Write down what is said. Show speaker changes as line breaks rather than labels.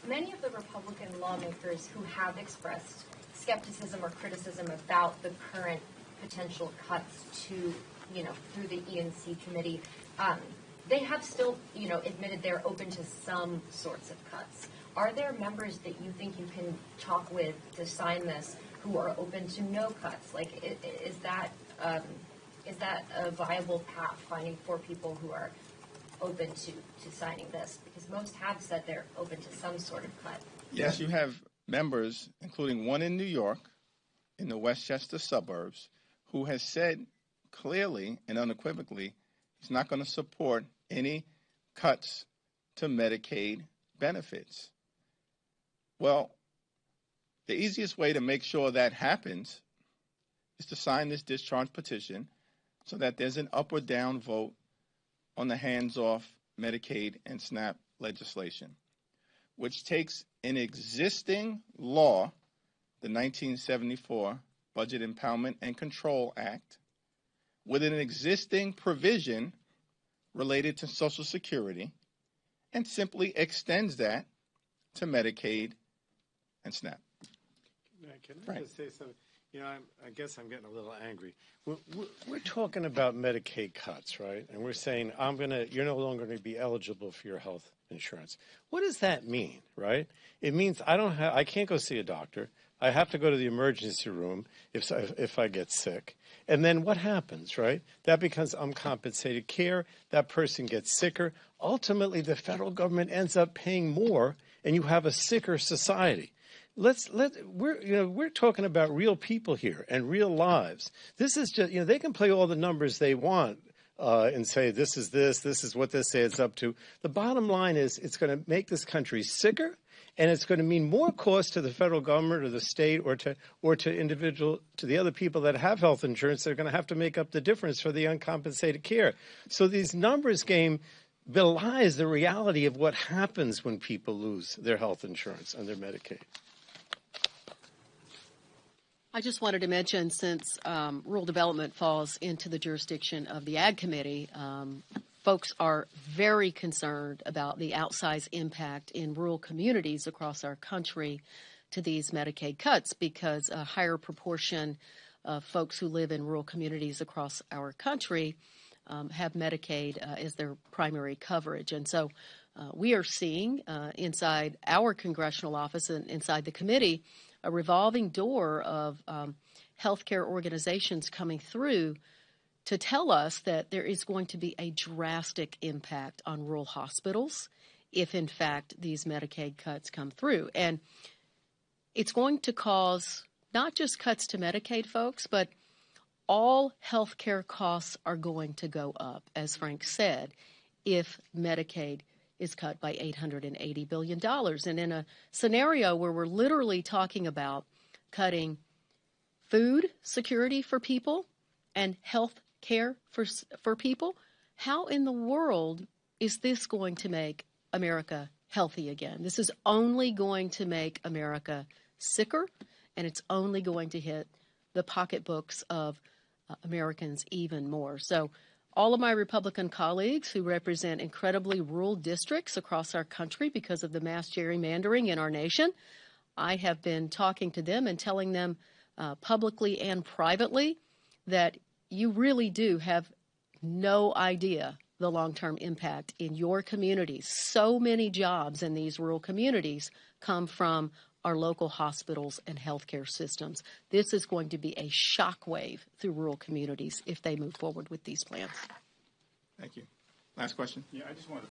Many of the Republican lawmakers who have expressed skepticism or criticism about the current potential cuts to, through the E&C committee, they have still, admitted they're open to some sorts of cuts. Are there members that you think you can talk with to sign this who are open to no cuts? Like, is that a viable path, finding 4 people who are open to signing this? Because most have said they're open to some sort of cut.
Yes, you have members, including one in New York, in the Westchester suburbs, who has said clearly and unequivocally he's not going to support any cuts to Medicaid benefits. Well, the easiest way to make sure that happens is to sign this discharge petition so that there's an up or down vote on the hands-off Medicaid and SNAP legislation, which takes an existing law, the 1974 Budget Empowerment and Control Act, with an existing provision related to Social Security, and simply extends that to Medicaid and SNAP.
Can I just say something? I guess I'm getting a little angry. We're talking about Medicaid cuts, right? And we're saying you're no longer going to be eligible for your health insurance. What does that mean, right? It means I can't go see a doctor. I have to go to the emergency room if I get sick. And then what happens, right? That becomes uncompensated care. That person gets sicker. Ultimately, the federal government ends up paying more, and you have a sicker society. We're talking about real people here and real lives. This is just, they can play all the numbers they want and say this is what this adds up to. The bottom line is it's going to make this country sicker, and it's going to mean more cost to the federal government or the state or to the other people that have health insurance. They're going to have to make up the difference for the uncompensated care. So these numbers game belies the reality of what happens when people lose their health insurance and their Medicaid.
I just wanted to mention, since rural development falls into the jurisdiction of the Ag Committee, folks are very concerned about the outsized impact in rural communities across our country to these Medicaid cuts, because a higher proportion of folks who live in rural communities across our country have Medicaid as their primary coverage. And so we are seeing inside our congressional office and inside the committee a revolving door of healthcare organizations coming through to tell us that there is going to be a drastic impact on rural hospitals if, in fact, these Medicaid cuts come through. And it's going to cause not just cuts to Medicaid folks, but all healthcare costs are going to go up, as Frank said, if Medicaid is cut by $880 billion. And in a scenario where we're literally talking about cutting food security for people and health care for people, how in the world is this going to make America healthy again? This is only going to make America sicker, and it's only going to hit the pocketbooks of Americans even more. So all of my Republican colleagues who represent incredibly rural districts across our country because of the mass gerrymandering in our nation, I have been talking to them and telling them publicly and privately that you really do have no idea the long-term impact in your communities. So many jobs in these rural communities come from our local hospitals and healthcare systems. This is going to be a shockwave through rural communities if they move forward with these plans.
Thank you. Last question.
Yeah, I just want to